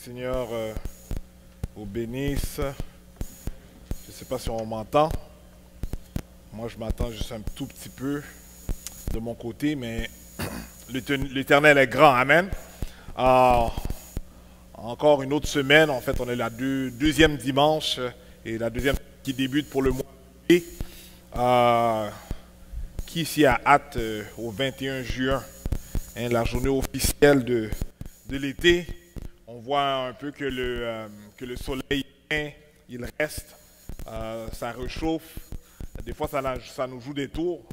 Seigneur vous bénisse. Je ne sais pas si on m'entend. Moi, je m'entends juste un tout petit peu de mon côté, mais l'Éternel est grand. Amen. Encore une autre semaine. En fait, on est la deuxième dimanche et la deuxième qui débute pour le mois de mai. Qui ici a hâte au 21 juin, la journée officielle de l'été. On voit un peu que le soleil, il reste, ça réchauffe. Des fois, ça nous joue des tours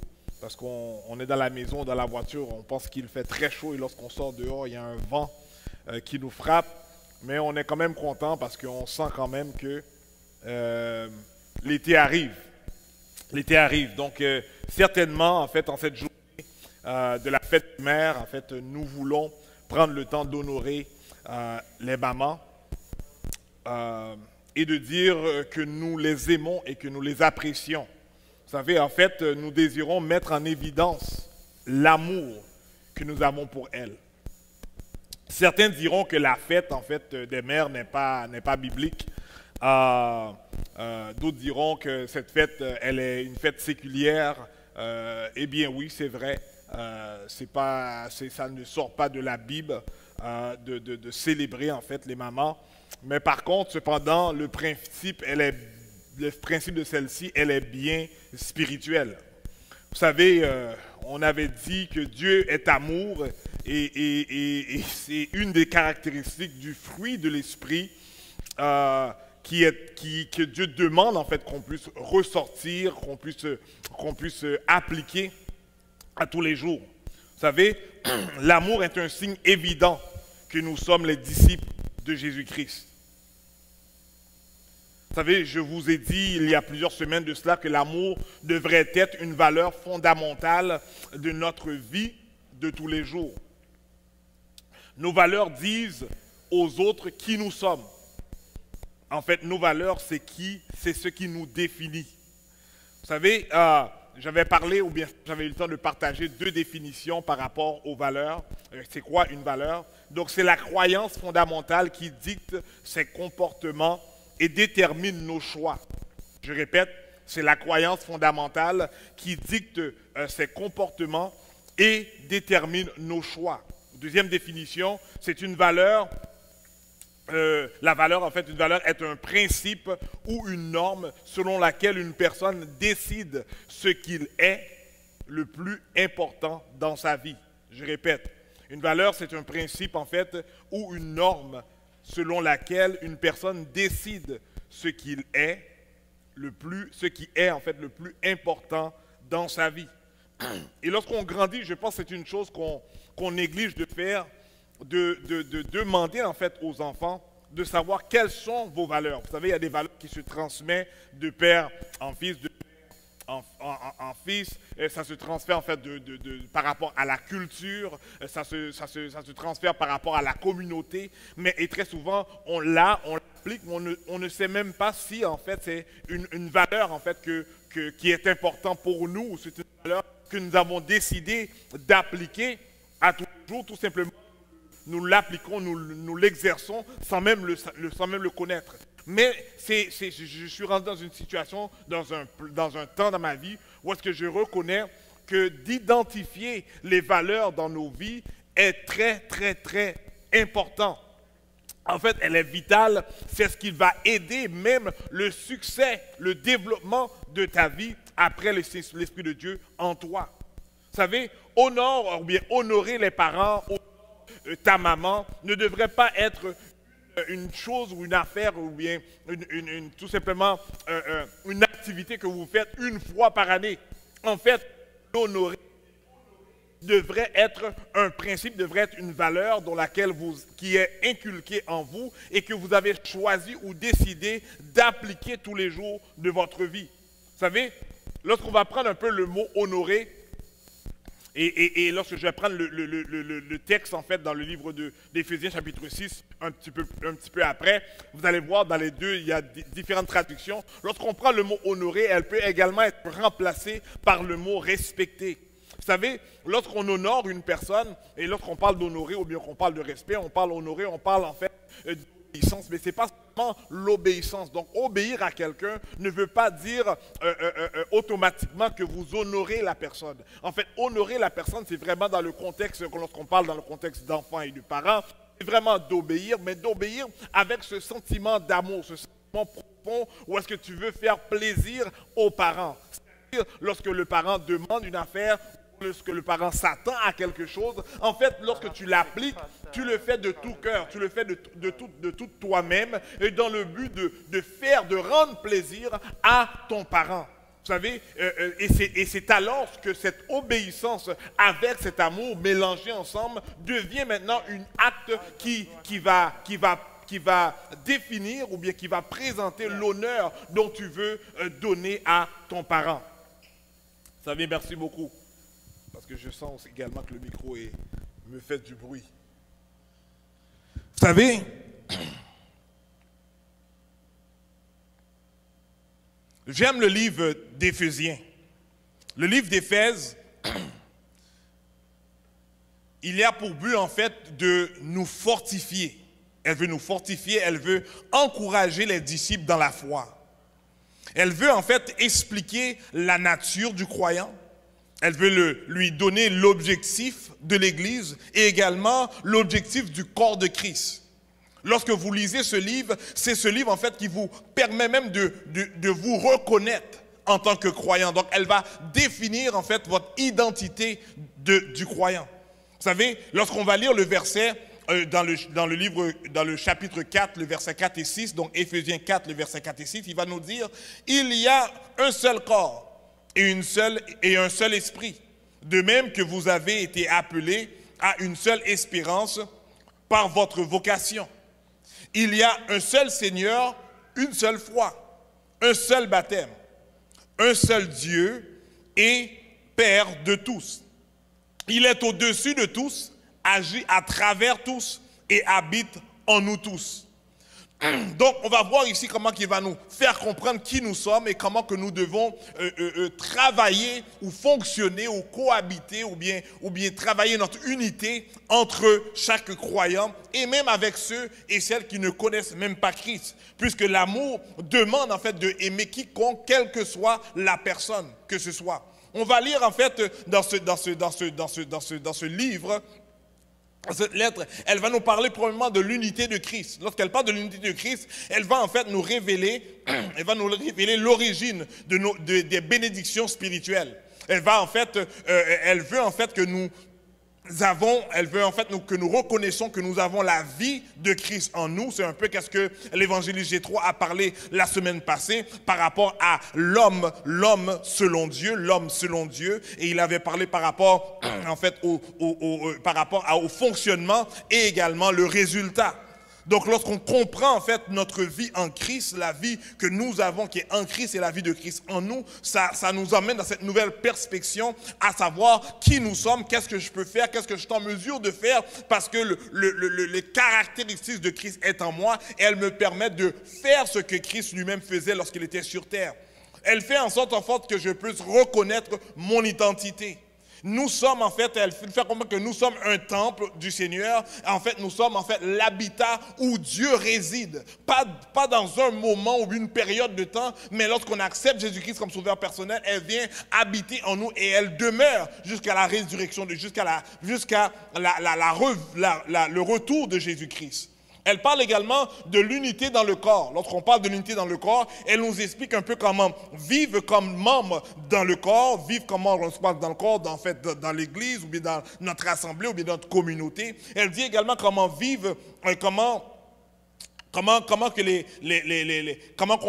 parce qu'on est dans la maison, dans la voiture, on pense qu'il fait très chaud et lorsqu'on sort dehors, il y a un vent qui nous frappe. Mais on est quand même content parce qu'on sent quand même que l'été arrive. L'été arrive. Donc, certainement, en fait, en cette journée de la fête mère, en fait, nous voulons prendre le temps d'honorer les mamans et de dire que nous les aimons et que nous les apprécions. Vous savez, en fait, nous désirons mettre en évidence l'amour que nous avons pour elles. Certains diront que la fête, en fait, des mères n'est pas biblique. D'autres diront que cette fête, elle est une fête séculière. Eh bien oui, c'est vrai. Ça ne sort pas de la Bible de célébrer en fait les mamans. Mais par contre, cependant, le principe de celle-ci, elle est bien spirituelle. Vous savez, on avait dit que Dieu est amour et c'est une des caractéristiques du fruit de l'esprit que Dieu demande en fait qu'on puisse ressortir, qu'on puisse appliquer à tous les jours. Vous savez, l'amour est un signe évident que nous sommes les disciples de Jésus-Christ. Vous savez, je vous ai dit il y a plusieurs semaines de cela que l'amour devrait être une valeur fondamentale de notre vie de tous les jours. Nos valeurs disent aux autres qui nous sommes. En fait, nos valeurs, c'est ce qui nous définit. Vous savez, j'avais parlé, ou bien j'avais eu le temps de partager deux définitions par rapport aux valeurs. C'est quoi une valeur? Donc, c'est la croyance fondamentale qui dicte ses comportements et détermine nos choix. Je répète, c'est la croyance fondamentale qui dicte ses comportements et détermine nos choix. Deuxième définition, c'est une valeur. La valeur, en fait, une valeur est un principe ou une norme selon laquelle une personne décide ce qu'il est le plus important dans sa vie. Je répète, une valeur, c'est un principe, en fait, ou une norme selon laquelle une personne décide ce qu'il est ce qui est, en fait, le plus important dans sa vie. Et lorsqu'on grandit, je pense que c'est une chose qu'on néglige de faire, de demander en fait aux enfants de savoir quelles sont vos valeurs. Vous savez, il y a des valeurs qui se transmettent de père en fils, de père en fils. Ça se transfère en fait par rapport à la culture, ça se transfère par rapport à la communauté. Et très souvent, on l'applique, mais on ne sait même pas si en fait c'est une valeur en fait qui est importante pour nous, ou c'est une valeur que nous avons décidé d'appliquer à tous les jours, tout simplement. Nous l'appliquons, nous l'exerçons sans même le connaître. Mais je suis rentré dans une situation, dans un temps dans ma vie, où est-ce que je reconnais que d'identifier les valeurs dans nos vies est très, très, très important. En fait, elle est vitale. C'est ce qui va aider même le succès, le développement de ta vie après l'Esprit de Dieu en toi. Vous savez, honorer les parents, ta maman, ne devrait pas être une chose ou une affaire ou bien tout simplement une activité que vous faites une fois par année. En fait, l'honorer devrait être un principe, devrait être une valeur qui est inculquée en vous et que vous avez choisi ou décidé d'appliquer tous les jours de votre vie. Vous savez, lorsqu'on va prendre un peu le mot honorer, et lorsque je vais prendre le texte, en fait, dans le livre d'Éphésiens, chapitre 6, un petit peu après, vous allez voir, dans les deux, il y a différentes traductions. Lorsqu'on prend le mot honorer, elle peut également être remplacée par le mot respecter. Vous savez, lorsqu'on honore une personne, et lorsqu'on parle d'honorer, ou bien qu'on parle de respect, on parle d'honorer, on parle en fait l'obéissance, mais ce n'est pas seulement l'obéissance. Donc, obéir à quelqu'un ne veut pas dire automatiquement que vous honorez la personne. En fait, honorer la personne, c'est vraiment dans le contexte, lorsqu'on parle dans le contexte d'enfants et de parents, c'est vraiment d'obéir, mais d'obéir avec ce sentiment d'amour, ce sentiment profond où est-ce que tu veux faire plaisir aux parents. C'est-à-dire, lorsque le parent demande une affaire, lorsque le parent s'attend à quelque chose, en fait, lorsque tu l'appliques, tu le fais de tout cœur, tu le fais de tout toi-même, et dans le but de rendre plaisir à ton parent. Vous savez, et c'est alors que cette obéissance avec cet amour mélangé ensemble devient maintenant un acte qui va définir ou bien qui va présenter l'honneur dont tu veux donner à ton parent. Vous savez, merci beaucoup. Parce que je sens également que le micro me fait du bruit. Vous savez, j'aime le livre d'Éphésiens. Le livre d'Éphèse, il y a pour but en fait de nous fortifier. Elle veut nous fortifier, elle veut encourager les disciples dans la foi. Elle veut en fait expliquer la nature du croyant. Elle veut lui donner l'objectif de l'Église et également l'objectif du corps de Christ. Lorsque vous lisez ce livre, c'est ce livre en fait qui vous permet même de vous reconnaître en tant que croyant. Donc elle va définir en fait votre identité du croyant. Vous savez, lorsqu'on va lire le verset dans le chapitre 4, le verset 4 et 6, donc Éphésiens 4, le verset 4 et 6, il va nous dire « Il y a un seul corps et un seul esprit, de même que vous avez été appelés à une seule espérance par votre vocation. Il y a un seul Seigneur, une seule foi, un seul baptême, un seul Dieu et Père de tous. Il est au-dessus de tous, agit à travers tous et habite en nous tous. » Donc, on va voir ici comment il va nous faire comprendre qui nous sommes et comment que nous devons travailler ou fonctionner ou cohabiter ou bien travailler notre unité entre chaque croyant et même avec ceux et celles qui ne connaissent même pas Christ. Puisque l'amour demande en fait de aimer quiconque, quelle que soit la personne que ce soit. On va lire en fait dans ce livre. Cette lettre, elle va nous parler probablement de l'unité de Christ. Lorsqu'elle parle de l'unité de Christ, elle va en fait nous révéler l'origine des bénédictions spirituelles. Elle veut en fait que nous reconnaissons que nous avons la vie de Christ en nous. C'est un peu qu'est-ce que l'évangéliste Jétro a parlé la semaine passée par rapport à l'homme selon Dieu. Et il avait parlé par rapport en fait au fonctionnement et également le résultat. Donc lorsqu'on comprend en fait notre vie en Christ, la vie que nous avons qui est en Christ et la vie de Christ en nous, ça nous emmène dans cette nouvelle perspective, à savoir qui nous sommes, qu'est-ce que je peux faire, qu'est-ce que je suis en mesure de faire, parce que les caractéristiques de Christ est en moi et elles me permettent de faire ce que Christ lui-même faisait lorsqu'il était sur terre. Elle fait en sorte que je puisse reconnaître mon identité. Nous sommes en fait, elle fait comprendre que nous sommes un temple du Seigneur. En fait, nous sommes en fait l'habitat où Dieu réside. Pas dans un moment ou une période de temps, mais lorsqu'on accepte Jésus-Christ comme sauveur personnel, elle vient habiter en nous et elle demeure jusqu'à la résurrection, jusqu'à le retour de Jésus-Christ. Elle parle également de l'unité dans le corps. Lorsqu'on parle de l'unité dans le corps, elle nous explique un peu comment vivre comme membre dans le corps, vivre comment on se passe dans le corps, en fait, dans l'église, ou bien dans notre assemblée, ou bien dans notre communauté. Elle dit également comment vivre, comment qu'on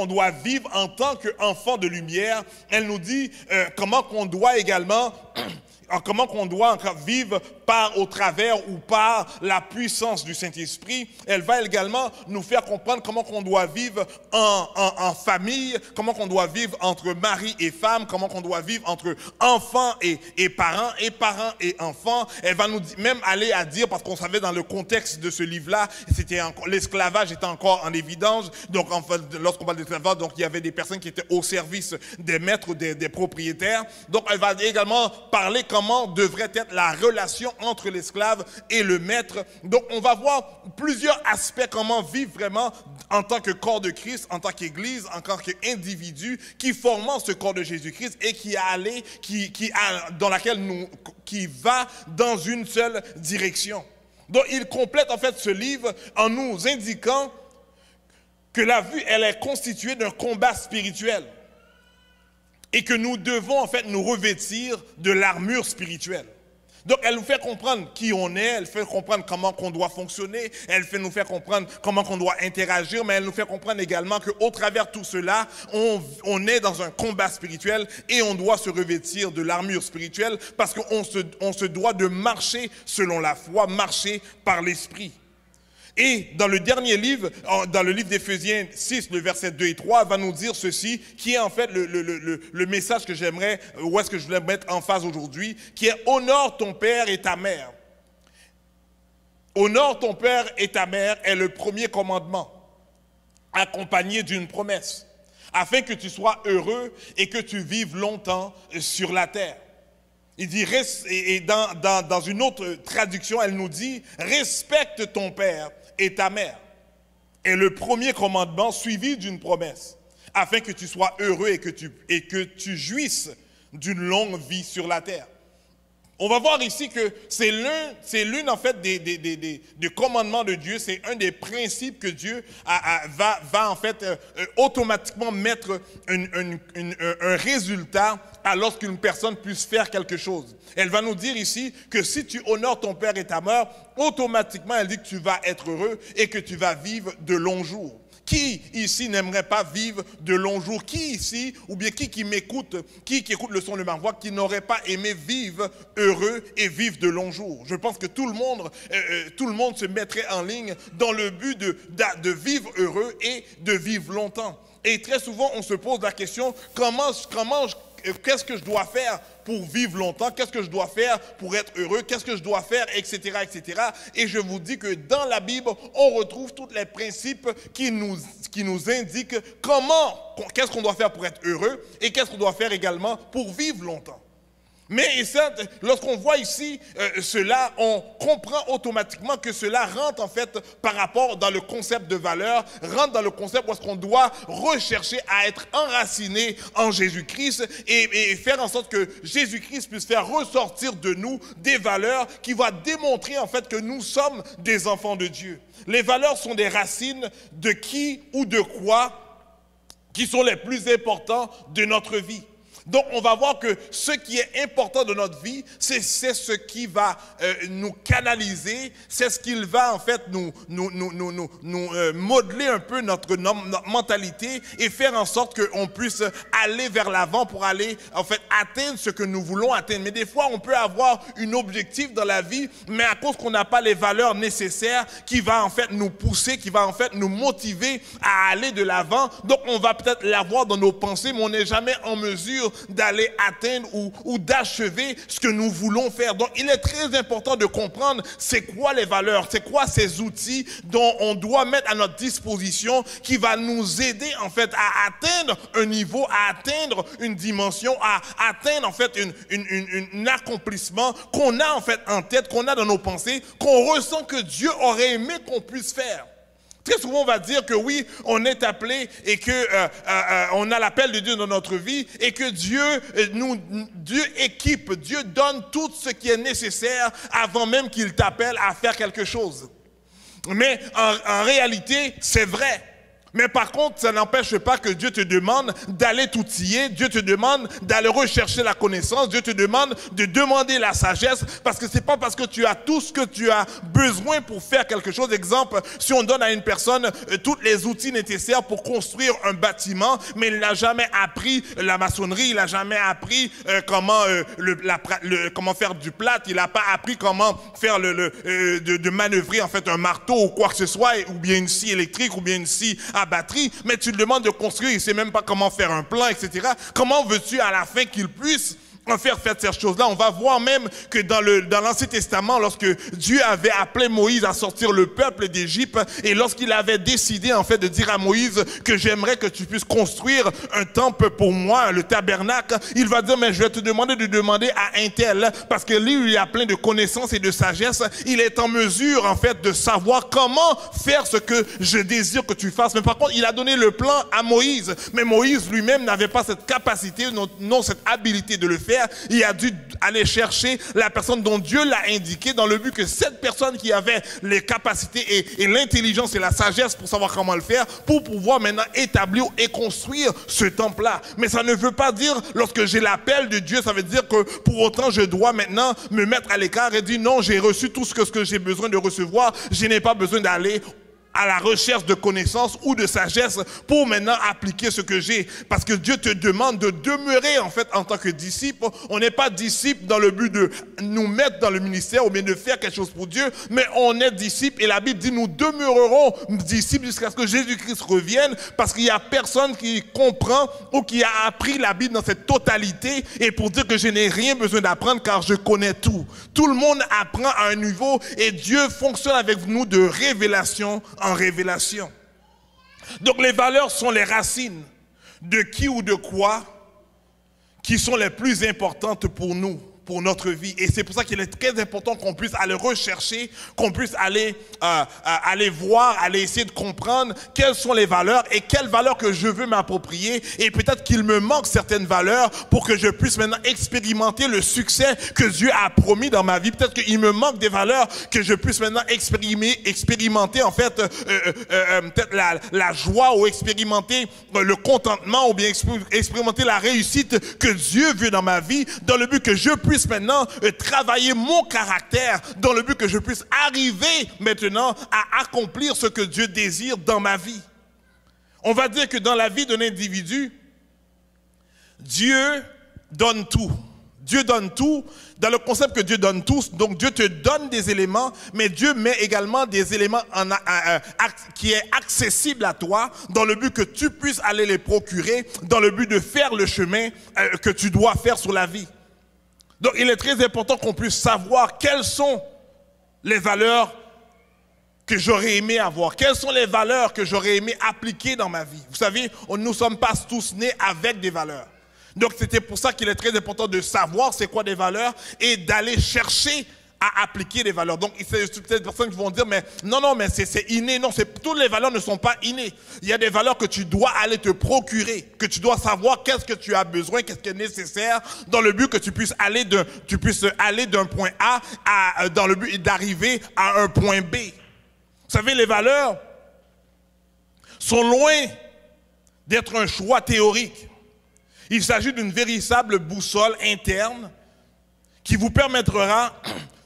doit vivre en tant qu'enfant de lumière. Elle nous dit comment qu'on doit également vivre au travers ou par la puissance du Saint-Esprit. Elle va également nous faire comprendre comment qu'on doit vivre en famille, comment qu'on doit vivre entre mari et femme, comment qu'on doit vivre entre enfants et parents et enfants. Elle va nous même aller à dire, parce qu'on savait dans le contexte de ce livre-là, l'esclavage était encore en évidence. Donc, en fait, lorsqu'on parle d'esclavage, donc il y avait des personnes qui étaient au service des maîtres, des propriétaires. Donc, elle va également parler comment devrait être la relation entre l'esclave et le maître. Donc, on va voir plusieurs aspects, comment vivre vraiment en tant que corps de Christ, en tant qu'Église, en tant qu'individu qui formant ce corps de Jésus-Christ et qui va dans une seule direction. Donc, il complète en fait ce livre en nous indiquant que la vie, elle est constituée d'un combat spirituel et que nous devons en fait nous revêtir de l'armure spirituelle. Donc, elle nous fait comprendre qui on est, elle fait comprendre comment qu'on doit fonctionner, elle nous fait comprendre comment qu'on doit interagir, mais elle nous fait comprendre également qu'au travers de tout cela, on est dans un combat spirituel et on doit se revêtir de l'armure spirituelle parce qu'on se doit de marcher selon la foi, marcher par l'esprit. Et dans le dernier livre, dans le livre d'Éphésiens 6, le verset 2 et 3, va nous dire ceci, qui est en fait le message que j'aimerais, où est-ce que je voulais mettre en phase aujourd'hui, qui est « Honore ton père et ta mère ». Honore ton père et ta mère est le premier commandement, accompagné d'une promesse, afin que tu sois heureux et que tu vives longtemps sur la terre. Il dit, et dans une autre traduction, elle nous dit « Respecte ton père et ta mère » est le premier commandement suivi d'une promesse, afin que tu sois heureux et que tu jouisses d'une longue vie sur la terre. On va voir ici que c'est l'une en fait des commandements de Dieu, c'est un des principes que Dieu va en fait automatiquement mettre un résultat lorsqu'une personne puisse faire quelque chose. Elle va nous dire ici que si tu honores ton père et ta mère, automatiquement elle dit que tu vas être heureux et que tu vas vivre de longs jours. Qui ici n'aimerait pas vivre de longs jours? Qui ici, ou bien qui m'écoute, qui écoute le son de ma voix, qui n'aurait pas aimé vivre heureux et vivre de longs jours? Je pense que tout le monde se mettrait en ligne dans le but de vivre heureux et de vivre longtemps. Et très souvent, on se pose la question, qu'est-ce que je dois faire pour vivre longtemps? Qu'est-ce que je dois faire pour être heureux? Qu'est-ce que je dois faire? Etc., etc. Et je vous dis que dans la Bible, on retrouve tous les principes qui nous indiquent qu'est-ce qu'on doit faire pour être heureux et qu'est-ce qu'on doit faire également pour vivre longtemps. Mais lorsqu'on voit ici cela, on comprend automatiquement que cela rentre en fait par rapport dans le concept de valeur, rentre dans le concept où est-ce qu'on doit rechercher à être enraciné en Jésus-Christ et faire en sorte que Jésus-Christ puisse faire ressortir de nous des valeurs qui vont démontrer en fait que nous sommes des enfants de Dieu. Les valeurs sont des racines de qui ou de quoi qui sont les plus importants de notre vie. Donc, on va voir que ce qui est important de notre vie, c'est ce qui va nous canaliser, c'est ce qui va en fait nous modeler un peu notre mentalité et faire en sorte qu'on puisse aller vers l'avant pour aller en fait atteindre ce que nous voulons atteindre. Mais des fois, on peut avoir un objectif dans la vie, mais à cause qu'on n'a pas les valeurs nécessaires qui va en fait nous pousser, qui va en fait nous motiver à aller de l'avant. Donc, on va peut-être l'avoir dans nos pensées, mais on n'est jamais en mesure d'aller atteindre ou d'achever ce que nous voulons faire. Donc, il est très important de comprendre c'est quoi les valeurs, c'est quoi ces outils dont on doit mettre à notre disposition qui va nous aider en fait à atteindre un niveau, à atteindre une dimension, à atteindre en fait un accomplissement qu'on a en fait en tête, qu'on a dans nos pensées, qu'on ressent que Dieu aurait aimé qu'on puisse faire. Très souvent, on va dire que oui, on est appelé et que on a l'appel de Dieu dans notre vie et que Dieu équipe, Dieu donne tout ce qui est nécessaire avant même qu'il t'appelle à faire quelque chose. Mais en réalité, c'est vrai. Mais par contre, ça n'empêche pas que Dieu te demande d'aller t'outiller, Dieu te demande d'aller rechercher la connaissance, Dieu te demande de demander la sagesse, parce que c'est pas parce que tu as tout ce que tu as besoin pour faire quelque chose. Exemple, si on donne à une personne tous les outils nécessaires pour construire un bâtiment, mais il n'a jamais appris la maçonnerie, il n'a jamais appris comment faire du plâtre, il n'a pas appris comment faire de manœuvrer en fait un marteau ou quoi que ce soit, ou bien une scie électrique, ou bien une scie à batterie, mais tu lui demandes de construire, il ne sait même pas comment faire un plan, etc. Comment veux-tu à la fin qu'il puisse en faire ces choses-là. On va voir même que dans l'Ancien Testament, lorsque Dieu avait appelé Moïse à sortir le peuple d'Égypte, et lorsqu'il avait décidé en fait de dire à Moïse que j'aimerais que tu puisses construire un temple pour moi, le tabernacle, il va dire mais je vais te demander de demander à un tel, parce que lui il a plein de connaissances et de sagesse, il est en mesure en fait de savoir comment faire ce que je désire que tu fasses. Mais par contre il a donné le plan à Moïse, mais Moïse lui-même n'avait pas cette capacité, non cette habilité de le faire. Il a dû aller chercher la personne dont Dieu l'a indiqué, dans le but que cette personne qui avait les capacités et l'intelligence et la sagesse pour savoir comment le faire, pour pouvoir maintenant établir et construire ce temple-là. Mais ça ne veut pas dire, lorsque j'ai l'appel de Dieu, ça veut dire que pour autant je dois maintenant me mettre à l'écart et dire non, j'ai reçu tout ce que j'ai besoin de recevoir, je n'ai pas besoin d'aller à la recherche de connaissances ou de sagesse pour maintenant appliquer ce que j'ai. Parce que Dieu te demande de demeurer en fait en tant que disciple. On n'est pas disciple dans le but de nous mettre dans le ministère ou bien de faire quelque chose pour Dieu, mais on est disciple et la Bible dit nous demeurerons disciples jusqu'à ce que Jésus-Christ revienne, parce qu'il n'y a personne qui comprend ou qui a appris la Bible dans cette totalité et pour dire que je n'ai rien besoin d'apprendre car je connais tout. Tout le monde apprend à un niveau et Dieu fonctionne avec nous de révélation en révélation. Donc les valeurs sont les racines de qui ou de quoi qui sont les plus importantes pour nous, pour notre vie. Et c'est pour ça qu'il est très important qu'on puisse aller rechercher, qu'on puisse aller voir, aller essayer de comprendre quelles sont les valeurs et quelles valeurs que je veux m'approprier. Et peut-être qu'il me manque certaines valeurs pour que je puisse maintenant expérimenter le succès que Dieu a promis dans ma vie. Peut-être qu'il me manque des valeurs que je puisse maintenant expérimenter en fait peut-être la joie, ou expérimenter le contentement, ou bien expérimenter la réussite que Dieu veut dans ma vie, dans le but que je puisse maintenant travailler mon caractère, dans le but que je puisse arriver maintenant à accomplir ce que Dieu désire dans ma vie. On va dire que dans la vie d'un individu, Dieu donne tout. Dieu donne tout, dans le concept que Dieu donne tout, donc Dieu te donne des éléments, mais Dieu met également des éléments qui est accessible à toi, dans le but que tu puisses aller les procurer, dans le but de faire le chemin que tu dois faire sur la vie. Donc il est très important qu'on puisse savoir quelles sont les valeurs que j'aurais aimé avoir, quelles sont les valeurs que j'aurais aimé appliquer dans ma vie. Vous savez, nous ne sommes pas tous nés avec des valeurs. Donc c'était pour ça qu'il est très important de savoir c'est quoi des valeurs et d'aller chercher à appliquer des valeurs. Donc il y a peut-être des personnes qui vont dire mais non mais c'est inné. Non, toutes les valeurs ne sont pas innées. Il y a des valeurs que tu dois aller te procurer, que tu dois savoir qu'est-ce que tu as besoin, qu'est-ce qui est nécessaire, dans le but que tu puisses aller d'un point A dans le but d'arriver à un point B. Vous savez, les valeurs sont loin d'être un choix théorique. Il s'agit d'une véritable boussole interne qui vous permettra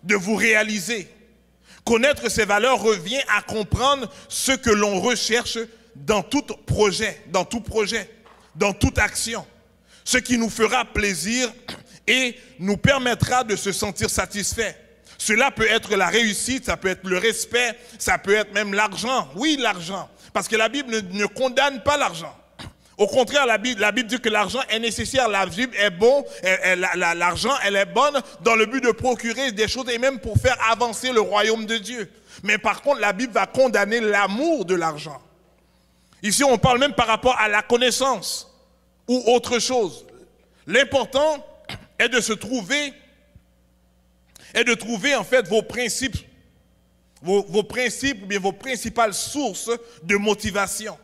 de vous réaliser. Connaître ces valeurs revient à comprendre ce que l'on recherche dans tout projet, dans toute action. Ce qui nous fera plaisir et nous permettra de se sentir satisfait. Cela peut être la réussite, ça peut être le respect, ça peut être même l'argent. Oui, l'argent. Parce que la Bible ne condamne pas l'argent. Au contraire, la Bible dit que l'argent est nécessaire. La Bible est bon, l'argent, elle est bonne dans le but de procurer des choses et même pour faire avancer le royaume de Dieu. Mais par contre, la Bible va condamner l'amour de l'argent. Ici, on parle même par rapport à la connaissance ou autre chose. L'important est de se trouver et de trouver en fait vos principes, vos principes ou bien vos principales sources de motivation.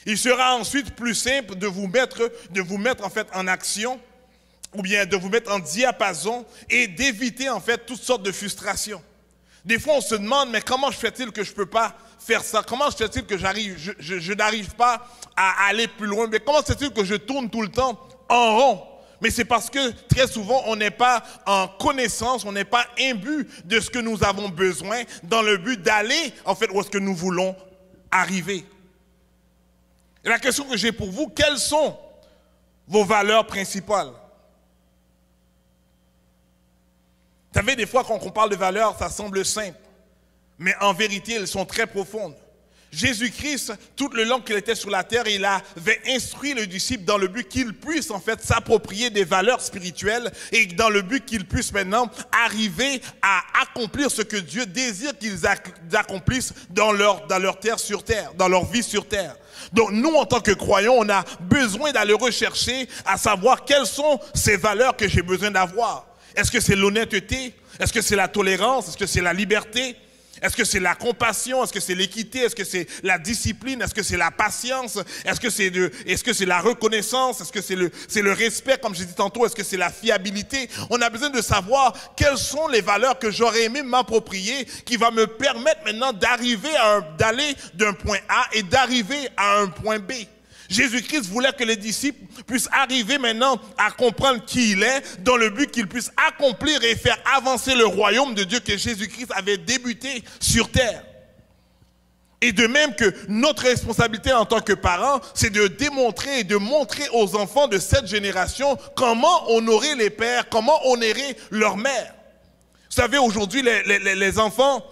Il sera ensuite plus simple de vous mettre en fait en action ou bien de vous mettre en diapason et d'éviter en fait toutes sortes de frustrations. Des fois on se demande mais comment fait-il que je ne peux pas faire ça? Comment fait-il que je n'arrive pas à aller plus loin? Mais comment fait-il que je tourne tout le temps en rond? Mais c'est parce que très souvent, on n'est pas en connaissance, on n'est pas imbu de ce que nous avons besoin dans le but d'aller, en fait, où est-ce que nous voulons arriver. Et la question que j'ai pour vous, quelles sont vos valeurs principales? Vous savez, des fois, quand on parle de valeurs, ça semble simple. Mais en vérité, elles sont très profondes. Jésus-Christ, tout le long qu'il était sur la terre, il avait instruit le disciple dans le but qu'il puisse en fait s'approprier des valeurs spirituelles et dans le but qu'ils puissent maintenant arriver à accomplir ce que Dieu désire qu'ils accomplissent dans leur terre sur terre, dans leur vie sur terre. Donc nous, en tant que croyants, on a besoin d'aller rechercher à savoir quelles sont ces valeurs que j'ai besoin d'avoir. Est-ce que c'est l'honnêteté? Est-ce que c'est la tolérance? Est-ce que c'est la liberté? Est-ce que c'est la compassion? Est-ce que c'est l'équité? Est-ce que c'est la discipline? Est-ce que c'est la patience? Est-ce que c'est la reconnaissance? Est-ce que c'est le respect, comme j'ai dit tantôt? Est-ce que c'est la fiabilité? On a besoin de savoir quelles sont les valeurs que j'aurais aimé m'approprier qui va me permettre maintenant d'aller d'un point A et d'arriver à un point B. Jésus-Christ voulait que les disciples puissent arriver maintenant à comprendre qui il est, dans le but qu'ils puissent accomplir et faire avancer le royaume de Dieu que Jésus-Christ avait débuté sur terre. Et de même que notre responsabilité en tant que parents, c'est de démontrer et de montrer aux enfants de cette génération comment honorer les pères, comment honorer leur mère. Vous savez, aujourd'hui, les enfants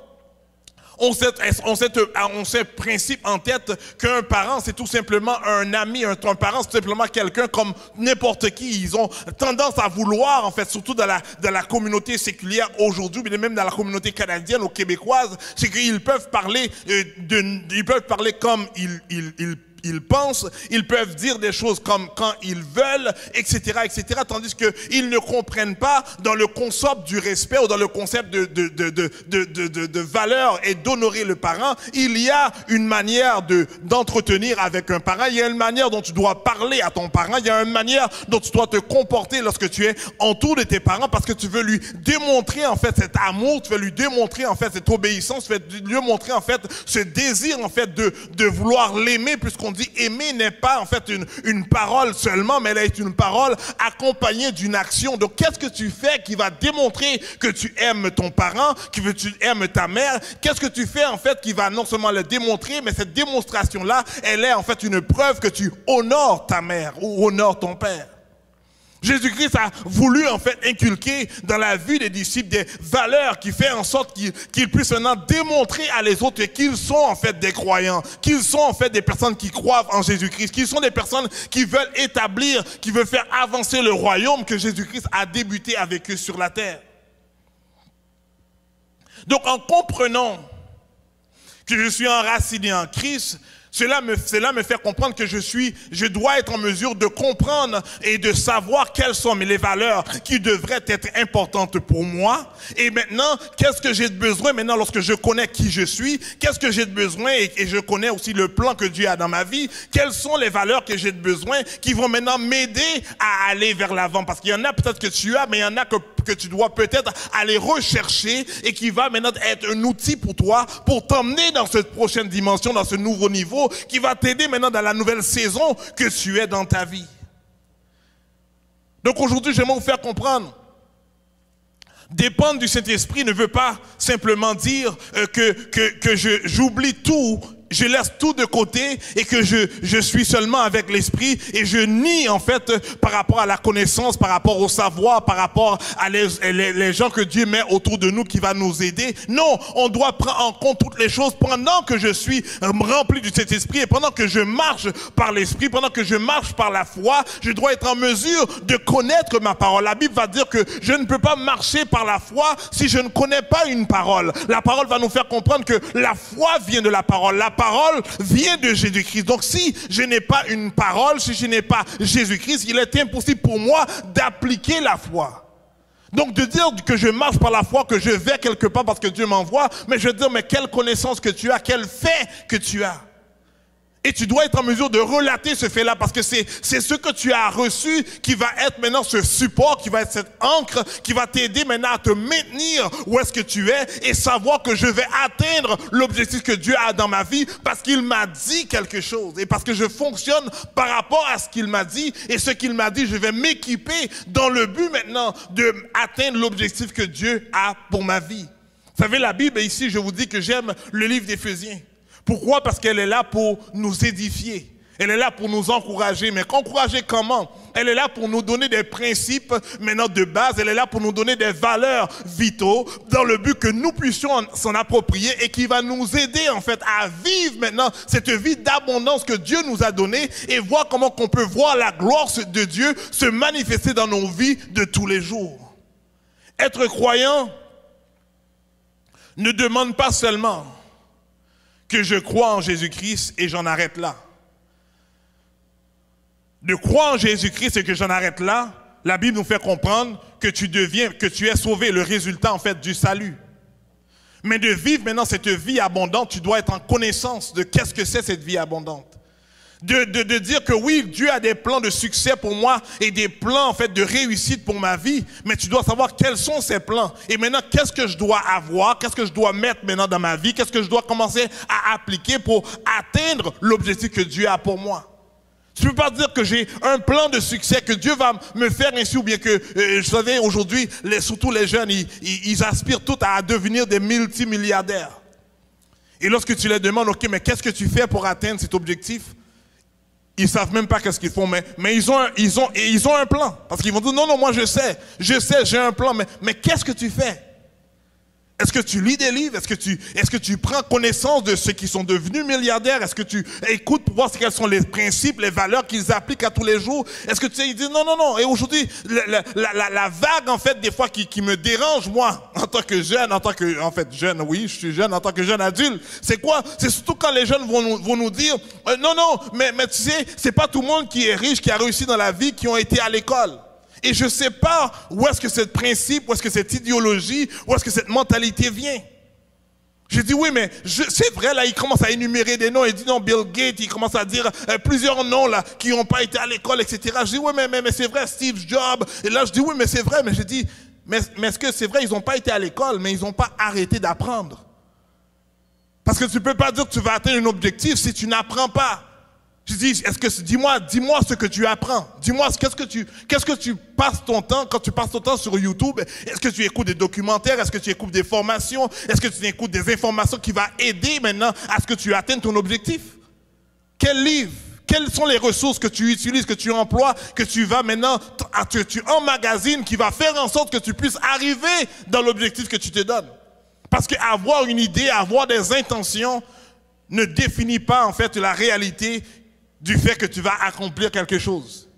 ont ce principe en tête qu'un parent, c'est tout simplement un ami, un parent, c'est tout simplement quelqu'un comme n'importe qui. Ils ont tendance à vouloir, en fait, surtout dans la communauté séculière aujourd'hui, mais même dans la communauté canadienne ou québécoise, c'est qu'ils peuvent parler comme ils pensent, ils peuvent dire des choses comme quand ils veulent, etc., etc., tandis qu'ils ne comprennent pas dans le concept du respect ou dans le concept de valeur et d'honorer le parent. Il y a une manière d'entretenir avec un parent, il y a une manière dont tu dois parler à ton parent, il y a une manière dont tu dois te comporter lorsque tu es autour de tes parents parce que tu veux lui démontrer en fait cet amour, tu veux lui démontrer en fait cette obéissance, tu veux lui montrer en fait ce désir en fait de vouloir l'aimer puisqu'on dit aimer n'est pas en fait une parole seulement, mais elle est une parole accompagnée d'une action. Donc qu'est-ce que tu fais qui va démontrer que tu aimes ton parent, que tu aimes ta mère? Qu'est-ce que tu fais en fait qui va non seulement le démontrer, mais cette démonstration-là, elle est en fait une preuve que tu honores ta mère ou honores ton père. Jésus-Christ a voulu en fait inculquer dans la vie des disciples des valeurs qui font en sorte qu'ils puissent maintenant démontrer à les autres qu'ils sont en fait des croyants, qu'ils sont en fait des personnes qui croient en Jésus-Christ, qu'ils sont des personnes qui veulent établir, qui veulent faire avancer le royaume que Jésus-Christ a débuté avec eux sur la terre. Donc en comprenant que je suis enraciné en Christ, cela me fait comprendre que je dois être en mesure de comprendre et de savoir quelles sont les valeurs qui devraient être importantes pour moi. Et maintenant, qu'est-ce que j'ai besoin maintenant lorsque je connais qui je suis? Qu'est-ce que j'ai besoin et je connais aussi le plan que Dieu a dans ma vie? Quelles sont les valeurs que j'ai besoin qui vont maintenant m'aider à aller vers l'avant? Parce qu'il y en a peut-être que tu as, mais il y en a que tu dois peut-être aller rechercher et qui va maintenant être un outil pour toi pour t'emmener dans cette prochaine dimension, dans ce nouveau niveau, qui va t'aider maintenant dans la nouvelle saison que tu es dans ta vie. Donc aujourd'hui, j'aimerais vous faire comprendre. Dépendre du Saint-Esprit ne veut pas simplement dire que j'oublie tout, je laisse tout de côté et que je suis seulement avec l'Esprit et je nie en fait par rapport à la connaissance, par rapport au savoir, par rapport à les gens que Dieu met autour de nous qui va nous aider. Non, on doit prendre en compte toutes les choses pendant que je suis rempli du Saint-Esprit et pendant que je marche par l'Esprit, pendant que je marche par la foi, je dois être en mesure de connaître ma parole. La Bible va dire que je ne peux pas marcher par la foi si je ne connais pas une parole. La parole va nous faire comprendre que la foi vient de la parole. La parole vient de Jésus-Christ. Donc si je n'ai pas une parole, si je n'ai pas Jésus-Christ, il est impossible pour moi d'appliquer la foi. Donc de dire que je marche par la foi, que je vais quelque part parce que Dieu m'envoie, mais je veux dire, mais quelle connaissance que tu as, quel fait que tu as. Et tu dois être en mesure de relater ce fait-là parce que c'est ce que tu as reçu qui va être maintenant ce support, qui va être cette encre, qui va t'aider maintenant à te maintenir où est-ce que tu es et savoir que je vais atteindre l'objectif que Dieu a dans ma vie parce qu'il m'a dit quelque chose et parce que je fonctionne par rapport à ce qu'il m'a dit et ce qu'il m'a dit, je vais m'équiper dans le but maintenant d'atteindre l'objectif que Dieu a pour ma vie. Vous savez, la Bible ici, je vous dis que j'aime le livre d'Éphésiens. Pourquoi? Parce qu'elle est là pour nous édifier. Elle est là pour nous encourager. Mais encourager comment? Elle est là pour nous donner des principes maintenant de base. Elle est là pour nous donner des valeurs vitaux dans le but que nous puissions s'en approprier et qui va nous aider en fait à vivre maintenant cette vie d'abondance que Dieu nous a donnée et voir comment on peut voir la gloire de Dieu se manifester dans nos vies de tous les jours. Être croyant ne demande pas seulement que je crois en Jésus-Christ et j'en arrête là. De croire en Jésus-Christ et que j'en arrête là, la Bible nous fait comprendre que tu es sauvé, le résultat en fait du salut. Mais de vivre maintenant cette vie abondante, tu dois être en connaissance de qu'est-ce que c'est cette vie abondante. De dire que oui, Dieu a des plans de succès pour moi et des plans en fait de réussite pour ma vie, mais tu dois savoir quels sont ces plans. Et maintenant, qu'est-ce que je dois avoir, qu'est-ce que je dois mettre maintenant dans ma vie, qu'est-ce que je dois commencer à appliquer pour atteindre l'objectif que Dieu a pour moi. Tu ne peux pas dire que j'ai un plan de succès, que Dieu va me faire ainsi, ou bien que, je savais, aujourd'hui, surtout les jeunes, ils aspirent tous à devenir des multimilliardaires. Et lorsque tu leur demandes, ok, mais qu'est-ce que tu fais pour atteindre cet objectif? Ils ne savent même pas qu'est-ce qu'ils font, mais ils ont un plan. Parce qu'ils vont dire, non, moi je sais, j'ai un plan, mais qu'est-ce que tu fais? Est-ce que tu lis des livres? Est-ce que tu prends connaissance de ceux qui sont devenus milliardaires? Est-ce que tu écoutes pour voir quels sont les principes, les valeurs qu'ils appliquent à tous les jours? Est-ce que tu dis non. Et aujourd'hui, la vague, en fait, des fois, qui me dérange, moi, en tant que jeune, jeune, oui, je suis jeune, en tant que jeune adulte, c'est quoi? C'est surtout quand les jeunes vont nous dire, non, mais tu sais, c'est pas tout le monde qui est riche, qui a réussi dans la vie, qui ont été à l'école. Et je ne sais pas où est-ce que ce principe, où est-ce que cette idéologie, où est-ce que cette mentalité vient. Je dis oui, mais c'est vrai, là, il commence à énumérer des noms. Il dit non, Bill Gates, il commence à dire plusieurs noms là qui n'ont pas été à l'école, etc. Je dis oui, mais c'est vrai, Steve Jobs. Et là, je dis oui, mais c'est vrai. Mais je dis, mais est-ce que c'est vrai, ils n'ont pas été à l'école, mais ils n'ont pas arrêté d'apprendre. Parce que tu ne peux pas dire que tu vas atteindre un objectif si tu n'apprends pas. Je dis, dis-moi ce que tu apprends. Dis-moi, qu'est-ce que tu passes ton temps, quand tu passes ton temps sur YouTube? Est-ce que tu écoutes des documentaires? Est-ce que tu écoutes des formations? Est-ce que tu écoutes des informations qui vont aider maintenant à ce que tu atteignes ton objectif? Quel livre? Quelles sont les ressources que tu utilises, que tu emploies, que tu vas maintenant, tu emmagasines, qui va faire en sorte que tu puisses arriver dans l'objectif que tu te donnes? Parce qu'avoir une idée, avoir des intentions, ne définit pas en fait la réalité du fait que tu vas accomplir quelque chose.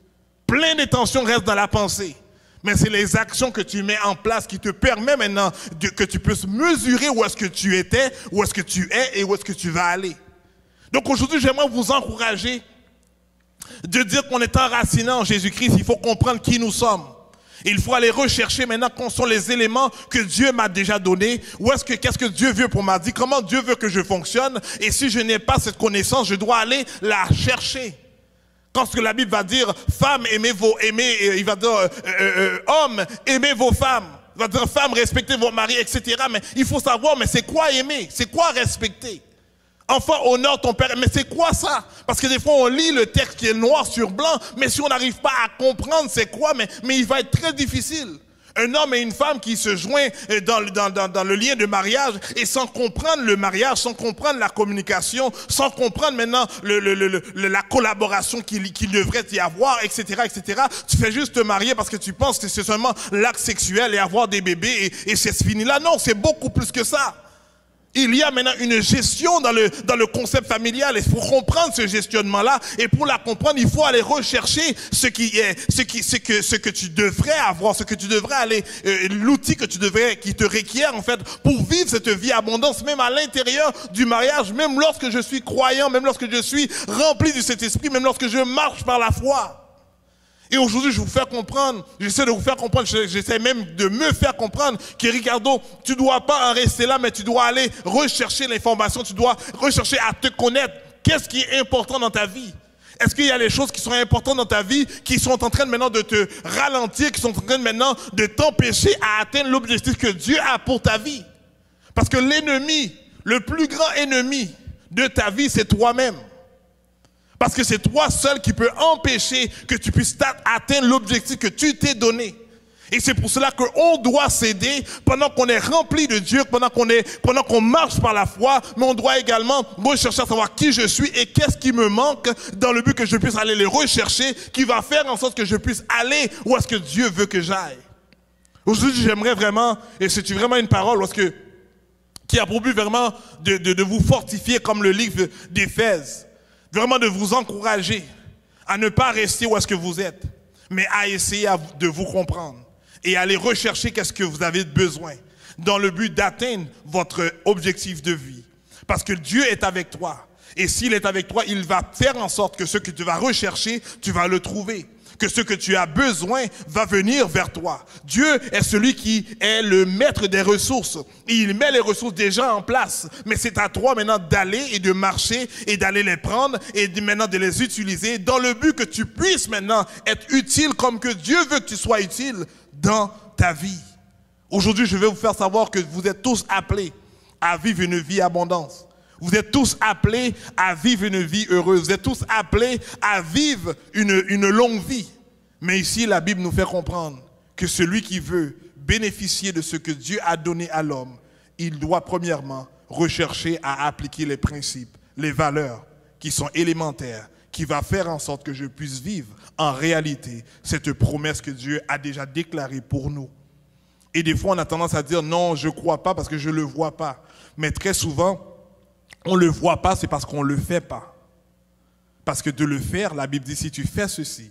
Plein d'intentions restent dans la pensée. Mais c'est les actions que tu mets en place qui te permettent maintenant que tu puisses mesurer où est-ce que tu étais, où est-ce que tu es et où est-ce que tu vas aller. Donc aujourd'hui, j'aimerais vous encourager de dire qu'on est enraciné en Jésus-Christ. Il faut comprendre qui nous sommes. Il faut aller rechercher maintenant quels sont les éléments que Dieu m'a déjà donnés. Qu'est-ce que Dieu veut pour ma vie? Comment Dieu veut que je fonctionne? Et si je n'ai pas cette connaissance, je dois aller la chercher. Quand ce que la Bible va dire, femmes, il va dire, hommes, aimez vos femmes. Il va dire, femmes, respectez vos maris, etc. Mais il faut savoir, mais c'est quoi aimer? C'est quoi respecter? Enfant, honore ton père. Mais c'est quoi ça? Parce que des fois, on lit le texte qui est noir sur blanc, mais si on n'arrive pas à comprendre c'est quoi, mais il va être très difficile. Un homme et une femme qui se joignent dans le lien de mariage et sans comprendre le mariage, sans comprendre la communication, sans comprendre maintenant la collaboration qu'il devrait y avoir, etc., etc. Tu fais juste te marier parce que tu penses que c'est seulement l'acte sexuel et avoir des bébés et c'est fini là. Non, c'est beaucoup plus que ça. Il y a maintenant une gestion dans le concept familial. Il faut comprendre ce gestionnement-là. Et pour la comprendre, il faut aller rechercher ce que tu devrais avoir, ce que tu devrais aller, l'outil qui te requiert en fait pour vivre cette vie abondance, même à l'intérieur du mariage, même lorsque je suis croyant, même lorsque je suis rempli de cet esprit, même lorsque je marche par la foi. Et aujourd'hui, je vous fais comprendre, j'essaie de vous faire comprendre, j'essaie même de me faire comprendre que Ricardo, tu ne dois pas en rester là, mais tu dois aller rechercher l'information, tu dois rechercher à te connaître. Qu'est-ce qui est important dans ta vie? Est-ce qu'il y a des choses qui sont importantes dans ta vie, qui sont en train maintenant de te ralentir, qui sont en train maintenant de t'empêcher à atteindre l'objectif que Dieu a pour ta vie? Parce que l'ennemi, le plus grand ennemi de ta vie, c'est toi-même. Parce que c'est toi seul qui peux empêcher que tu puisses atteindre l'objectif que tu t'es donné. Et c'est pour cela qu'on doit s'aider pendant qu'on est rempli de Dieu, pendant qu'on marche par la foi, mais on doit également rechercher à savoir qui je suis et qu'est-ce qui me manque dans le but que je puisse aller les rechercher, qui va faire en sorte que je puisse aller où est-ce que Dieu veut que j'aille. Aujourd'hui, j'aimerais vraiment, et c'est vraiment une parole qui a pour but vraiment de vous fortifier comme le livre d'Éphèse, vraiment de vous encourager à ne pas rester où est-ce que vous êtes, mais à essayer de vous comprendre. Et aller rechercher qu'est-ce que vous avez besoin dans le but d'atteindre votre objectif de vie. Parce que Dieu est avec toi. Et s'il est avec toi, il va faire en sorte que ce que tu vas rechercher, tu vas le trouver. Que ce que tu as besoin va venir vers toi. Dieu est celui qui est le maître des ressources. Il met les ressources déjà en place. Mais c'est à toi maintenant d'aller et de marcher et d'aller les prendre et maintenant de les utiliser dans le but que tu puisses maintenant être utile comme que Dieu veut que tu sois utile dans ta vie. Aujourd'hui, je vais vous faire savoir que vous êtes tous appelés à vivre une vie abondante. Vous êtes tous appelés à vivre une vie heureuse. Vous êtes tous appelés à vivre une longue vie. Mais ici, la Bible nous fait comprendre que celui qui veut bénéficier de ce que Dieu a donné à l'homme, il doit premièrement rechercher à appliquer les principes, les valeurs qui sont élémentaires, qui va faire en sorte que je puisse vivre en réalité cette promesse que Dieu a déjà déclarée pour nous. Et des fois, on a tendance à dire non, je ne crois pas parce que je ne le vois pas. Mais très souvent, on ne le voit pas, c'est parce qu'on ne le fait pas. Parce que de le faire, la Bible dit, si tu fais ceci,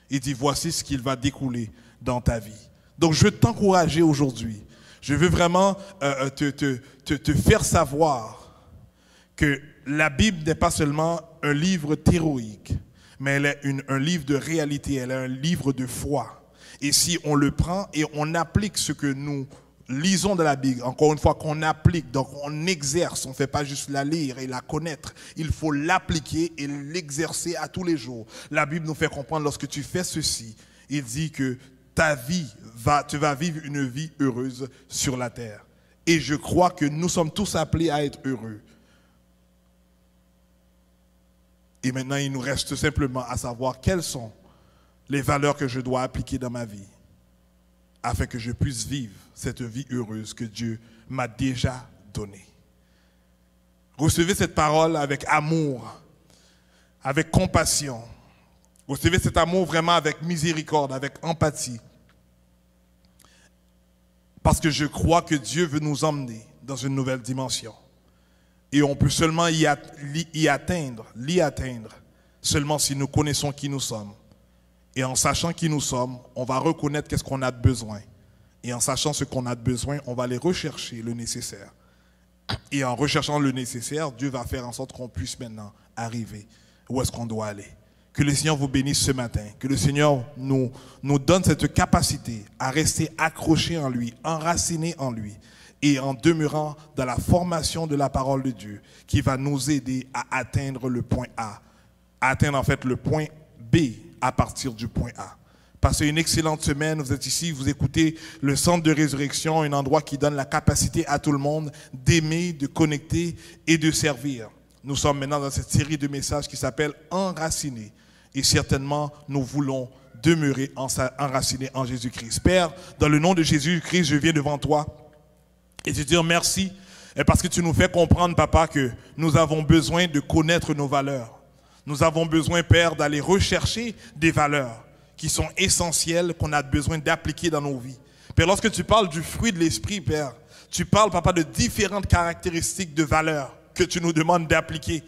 il dit, voici ce qu'il va découler dans ta vie. Donc, je veux t'encourager aujourd'hui. Je veux vraiment te faire savoir que la Bible n'est pas seulement un livre théorique, mais elle est un livre de réalité, elle est un livre de foi. Et si on le prend et on applique ce que nous lisons de la Bible, encore une fois, qu'on applique, donc on exerce, on ne fait pas juste la lire et la connaître, il faut l'appliquer et l'exercer à tous les jours. La Bible nous fait comprendre, lorsque tu fais ceci, il dit que tu vas vivre une vie heureuse sur la terre. Et je crois que nous sommes tous appelés à être heureux. Et maintenant, il nous reste simplement à savoir quelles sont les valeurs que je dois appliquer dans ma vie, afin que je puisse vivre cette vie heureuse que Dieu m'a déjà donnée. Recevez cette parole avec amour, avec compassion. Recevez cet amour vraiment avec miséricorde, avec empathie. Parce que je crois que Dieu veut nous emmener dans une nouvelle dimension. Et on peut seulement l'y atteindre seulement si nous connaissons qui nous sommes. Et en sachant qui nous sommes, on va reconnaître qu'est-ce qu'on a de besoin. Et en sachant ce qu'on a de besoin, on va aller rechercher le nécessaire. Et en recherchant le nécessaire, Dieu va faire en sorte qu'on puisse maintenant arriver où est-ce qu'on doit aller. Que le Seigneur vous bénisse ce matin. Que le Seigneur nous donne cette capacité à rester accrochés en lui, enracinés en lui. Et en demeurant dans la formation de la parole de Dieu qui va nous aider à atteindre le point A. À atteindre en fait le point B à partir du point A. Passez une excellente semaine. Vous êtes ici, vous écoutez le Centre de Résurrection, un endroit qui donne la capacité à tout le monde d'aimer, de connecter et de servir. Nous sommes maintenant dans cette série de messages qui s'appelle « Enracinés ». Et certainement, nous voulons demeurer enracinés en Jésus-Christ. Père, dans le nom de Jésus-Christ, je viens devant toi et te dire merci parce que tu nous fais comprendre, Papa, que nous avons besoin de connaître nos valeurs. Nous avons besoin, Père, d'aller rechercher des valeurs qui sont essentielles, qu'on a besoin d'appliquer dans nos vies. Père, lorsque tu parles du fruit de l'esprit, Père, tu parles, Papa, de différentes caractéristiques de valeurs que tu nous demandes d'appliquer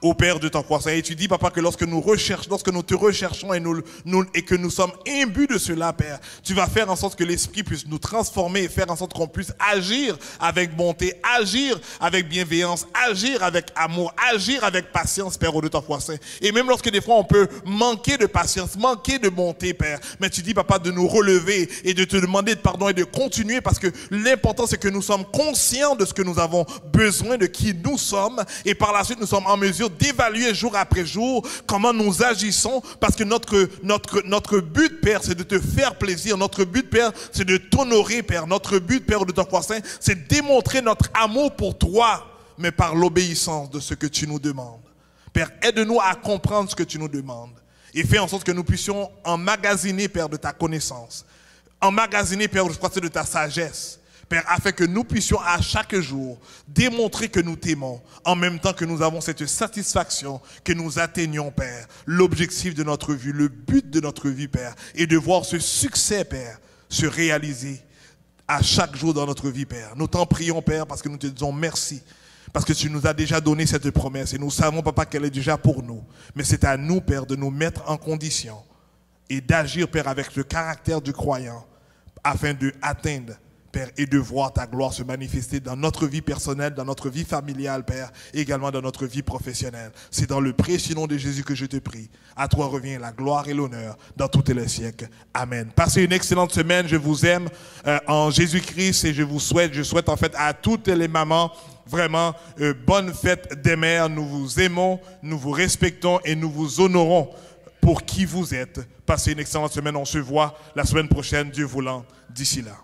au Père de ton croissant. Et tu dis, Papa, que lorsque nous te recherchons et que nous sommes imbus de cela, Père, tu vas faire en sorte que l'Esprit puisse nous transformer et faire en sorte qu'on puisse agir avec bonté, agir avec bienveillance, agir avec amour, agir avec patience, Père, au de ton croissant. Et même lorsque des fois on peut manquer de patience, manquer de bonté, Père, mais tu dis, Papa, de nous relever et de te demander de pardon et de continuer, parce que l'important c'est que nous sommes conscients de ce que nous avons besoin, de qui nous sommes, et par la suite nous sommes en mesure d'évaluer jour après jour comment nous agissons, parce que notre but, Père, c'est de te faire plaisir. Notre but, Père, c'est de t'honorer, Père. Notre but, Père de ton croissant, c'est démontrer notre amour pour toi, mais par l'obéissance de ce que tu nous demandes. Père, aide-nous à comprendre ce que tu nous demandes et fais en sorte que nous puissions emmagasiner, Père, de ta connaissance. emmagasiner, Père, je crois que c'est de ta sagesse, Père, afin que nous puissions à chaque jour démontrer que nous t'aimons, en même temps que nous avons cette satisfaction, que nous atteignons, Père, l'objectif de notre vie, le but de notre vie, Père, et de voir ce succès, Père, se réaliser à chaque jour dans notre vie, Père. Nous t'en prions, Père, parce que nous te disons merci, parce que tu nous as déjà donné cette promesse, et nous savons, Papa, qu'elle est déjà pour nous. Mais c'est à nous, Père, de nous mettre en condition et d'agir, Père, avec le caractère du croyant, afin d'atteindre, Père, et de voir ta gloire se manifester dans notre vie personnelle, dans notre vie familiale, Père, et également dans notre vie professionnelle. C'est dans le précieux nom de Jésus que je te prie. À toi revient la gloire et l'honneur dans tous les siècles. Amen. Passez une excellente semaine. Je vous aime en Jésus-Christ et je souhaite en fait à toutes les mamans vraiment bonne fête des mères. Nous vous aimons, nous vous respectons et nous vous honorons pour qui vous êtes. Passez une excellente semaine. On se voit la semaine prochaine, Dieu voulant, d'ici là.